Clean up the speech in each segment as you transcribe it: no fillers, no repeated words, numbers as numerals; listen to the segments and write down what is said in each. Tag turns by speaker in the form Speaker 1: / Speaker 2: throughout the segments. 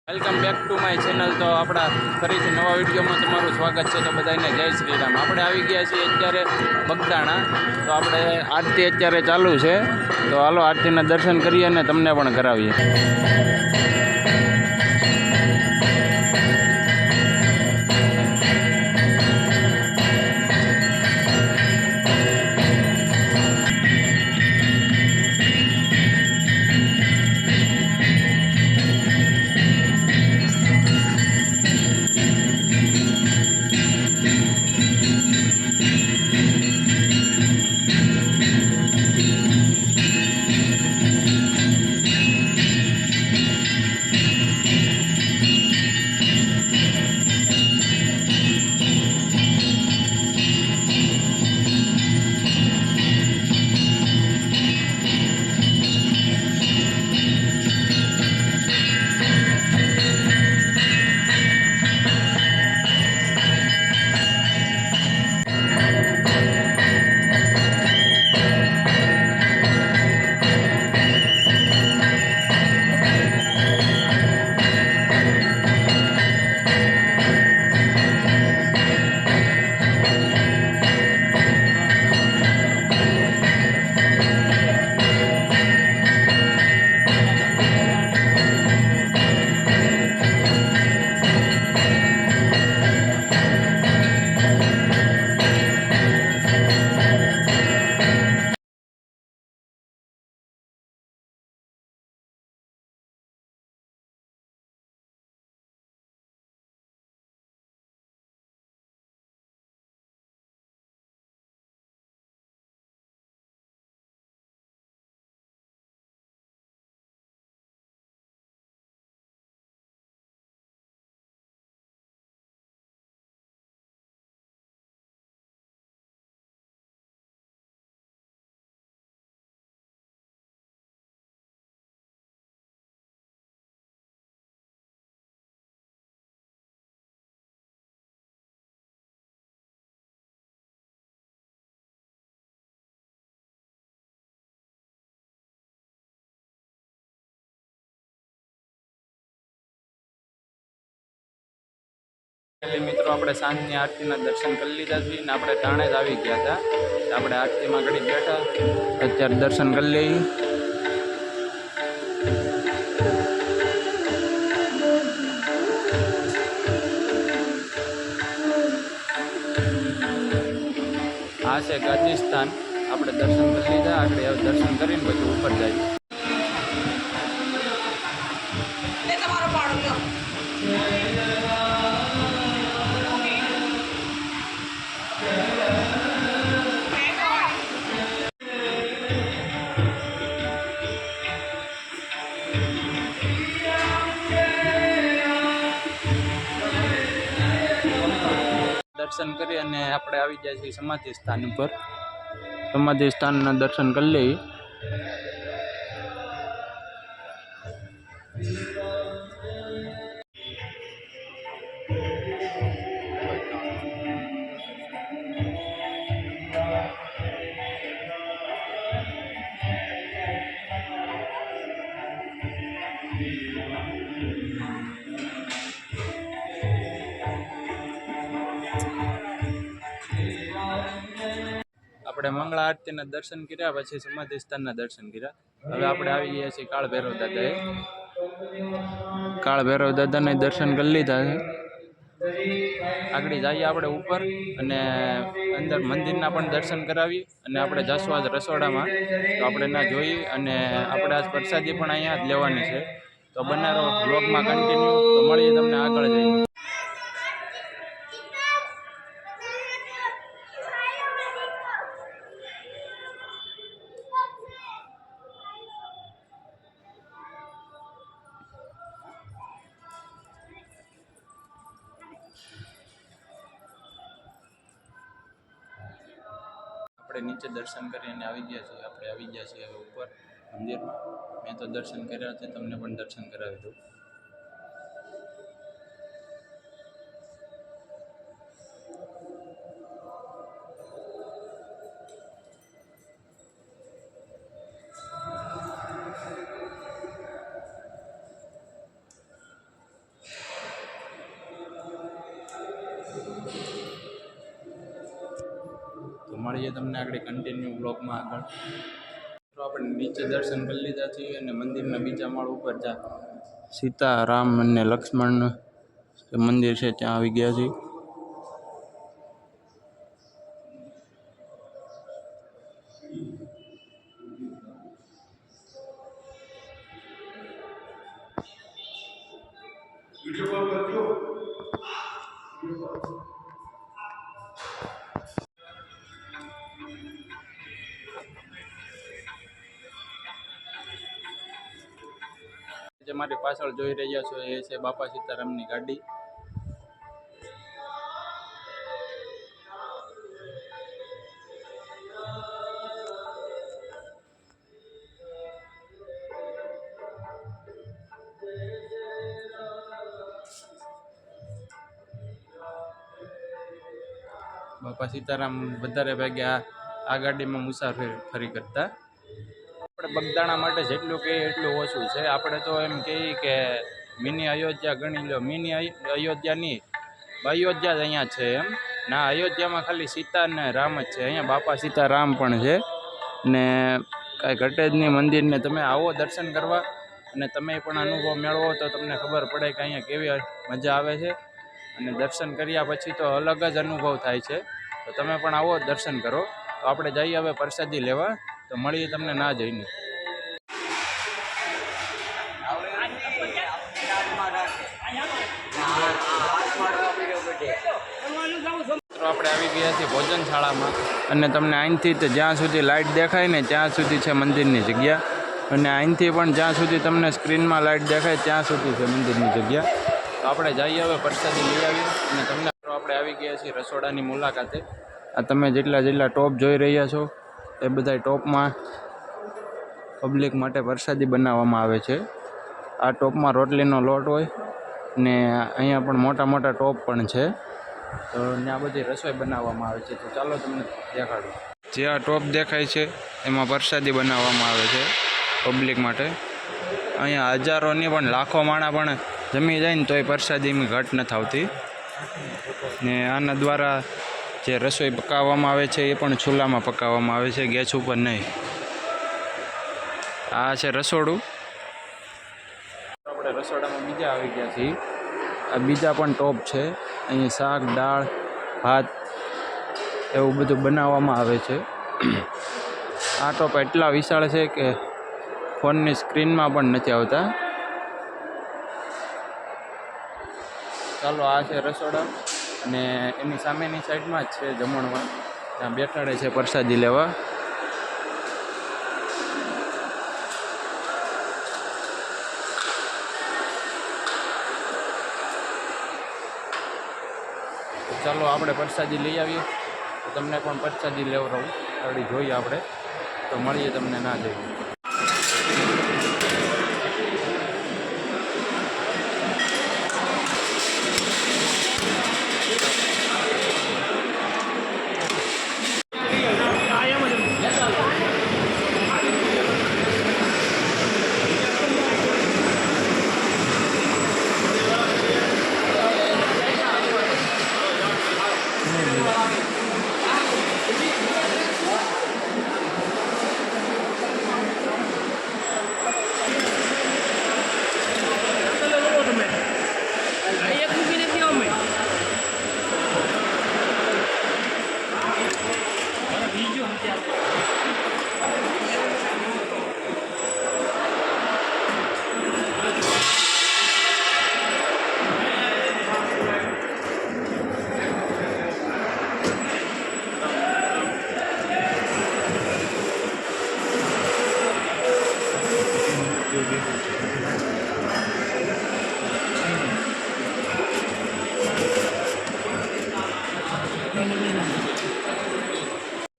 Speaker 1: Welcome back to my channel. તો આપણા ફરીથી નવા વિડીયોમાં તમારું સ્વાગત છે। તો બધાને જય શ્રી રામ। આપણે આવી ગયા છીએ અત્યારે બગદાણા। તો આપણે આરતી અત્યારે ચાલુ છે, તો હાલો આરતીના દર્શન કરીએ અને તમને પણ કરાવીએ। મિત્રો આપણે સાંજની આરતીના દર્શન કરી લીધા છે ને આપણે ટાણે જ આવી ગયા હતા। આપણે આરતીમાં ઘડી બેઠા, અત્યારે દર્શન કરી લઈએ। આ છે ગાજીસ્થાન। આપણે દર્શન કરી લીધા, આગળ દર્શન કરીને પછી ઉપર જઈએ। દર્શન કરી અને આપણે આવી જાય છીએ સમાધિ સ્થાન ઉપર। સમાધિ સ્થાનના દર્શન કરી લઈએ। આપણે મંગળા આરતીના દર્શન કર્યા, પછી સમાધિ સ્થાનના દર્શન કર્યા। હવે આપણે આવી ગયા છીએ કાળ ભૈરવ દાદાએ। કાળ ભૈરવ દાદાને દર્શન કરી લીધા છે। આગળ જઈએ આપણે ઉપર અને અંદર મંદિરના પણ દર્શન કરાવીએ અને આપણે જશું આજ રસોડામાં। તો આપણે ના જોઈએ અને આપણે આજ પ્રસાદી પણ અહીંયા જ લેવાની છે। તો બનારો બ્લોગમાં કન્ટિન્યુ। તો મળીએ તમને આગળ જઈને। આપણે નીચે દર્શન કરીને આવી ગયા છીએ। આપણે આવી ગયા છીએ હવે ઉપર મંદિરમાં। મેં તો દર્શન કર્યા છે, તમને પણ દર્શન કરાવી દઉં। મળીએ તમને આગળ કન્ટિન્યુ બ્લોગમાં આગળ. તો આપણે નીચે દર્શન કરી લીધા છીએ અને મંદિરના બીજા માળ ઉપર સીતા રામ અને લક્ષ્મણનું મંદિર છે ત્યાં આવી ગયા છીએ. જે મારી પાછળ જોઈ રહ્યા છો એ છે બાપા સીતારામની ગાડી. બાપા સીતારામ વધારે ભાગે આ ગાડીમાં મુસાફરી કરતા. આપણે બગદાણા માટે જેટલું કહીએ એટલું ઓછું છે. આપણે તો એમ કહીએ કે મિની અયોધ્યા ગણી લો. મિની અયોધ્યા નહીં, અયોધ્યા જ અહીંયા છે એમ ના. અયોધ્યામાં ખાલી સીતા અને રામ જ છે. અહીંયા બાપા સીતારામ પણ છે ને કાંઈ ઘટે જ નહીં. મંદિરને તમે આવો દર્શન કરવા અને તમે પણ અનુભવ મેળવો તો તમને ખબર પડે કે અહીંયા કેવી મજા આવે છે. અને દર્શન કર્યા પછી તો અલગ જ અનુભવ થાય છે. તો તમે પણ આવો દર્શન કરો. તો આપણે જઈએ હવે પ્રસાદી લેવા. તો મળીએ તમને ના જઈને. આપણે આવી ગયા છીએ ભોજનશાળામાં અને તમને અહીંથી તો જ્યાં સુધી લાઇટ દેખાય ને ત્યાં સુધી છે મંદિરની જગ્યા. અને અહીંથી પણ જ્યાં સુધી તમને સ્ક્રીનમાં લાઇટ દેખાય ત્યાં સુધી છે મંદિરની જગ્યા. તો આપણે જઈએ હવે પ્રસાદી લઈ આવીએ અને તમને આપણે આવી ગયા છીએ રસોડાની મુલાકાતે. આ તમે જેટલા ટોપ જોઈ રહ્યા છો એ બધા ટોપમાં પબ્લિક માટે પ્રસાદી બનાવવામાં આવે છે. આ ટોપમાં રોટલીનો લોટ હોય ને અહીંયા પણ મોટા ટોપ પણ છે. તો ત્યાં બધી રસોઈ બનાવવામાં આવે છે. તો ચાલો તમને દેખાડું. જે આ ટોપ દેખાય છે એમાં પ્રસાદી બનાવવામાં આવે છે પબ્લિક માટે. અહીંયા હજારોની પણ લાખો માણા પણ જમી જાય ને તોય પ્રસાદીમાં ઘટ નથી આવતી. ને આના દ્વારા જે રસોઈ પકાવવામાં આવે છે એ પણ ચૂલામાં પકાવવામાં આવે છે, ગેસ ઉપર નહીં. આ છે રસોડું. આપણે રસોડામાં બીજા આવી ગયા છીએ. આ બીજા પણ ટોપ છે. અહીં શાક, દાળ, ભાત એવું બધું બનાવવામાં આવે છે. આ ટોપ એટલા વિશાળ છે કે ફોનની સ્ક્રીનમાં પણ નથી આવતા. ચાલો આ છે રસોડા અને એની સામેની સાઈડમાં જ છે જમણવાર. ત્યાં બેઠાડે છે પ્રસાદી લેવા. ચાલો આપણે પ્રસાદી લઈ આવીએ. તો તમને પણ પ્રસાદી લેવડાવું. આગળ જોઈએ આપણે. તો મળીએ તમને ના જઈએ.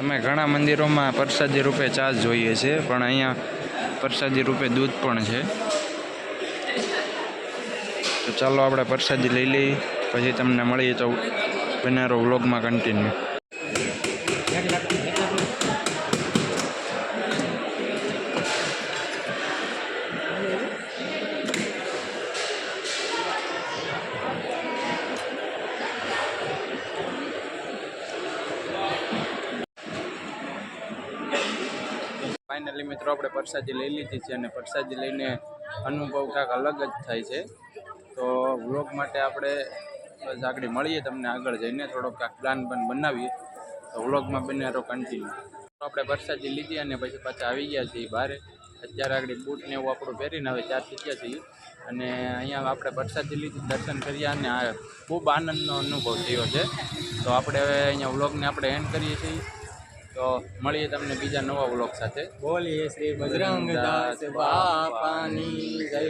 Speaker 1: અમે ઘણા મંદિરોમાં પ્રસાદી રૂપે ચા જોઈએ છે, પણ અહીંયા પ્રસાદી રૂપે દૂધ પણ છે. તો ચાલો આપણે પ્રસાદી લઈ લઈએ, પછી તમને મળીએ તો બન્યા વ્લોગમાં કન્ટિન્યુ. ફાઇનલી મિત્રો આપણે પ્રસાદી લઈ લીધી છે અને પ્રસાદી લઈને અનુભવ કાંઈક અલગ જ થાય છે. તો વ્લોગ માટે આપણે બસ આગળ મળીએ તમને આગળ જઈને થોડોક કાંઈક પ્લાન પણ બનાવીએ. તો વ્લોગમાં બને રહો કન્ટિન્યુ. આપણે પ્રસાદી લીધી અને પછી પાછા આવી ગયા છીએ બહાર. અત્યારે આગળ બૂટ ને એવું આપણું પહેરીને હવે 4 થઈ ગયા છીએ અને અહીંયા આપણે પ્રસાદી લીધી, દર્શન કર્યા અને આ ખૂબ આનંદનો અનુભવ થયો છે. તો આપણે હવે અહીંયા વ્લોગને આપણે એન્ડ કરીએ છીએ. તો મળીએ તમને બીજા નવા વ્લોગ સાથે.
Speaker 2: બોલીએ શ્રી બજરંગ દાસ બાપાની જય.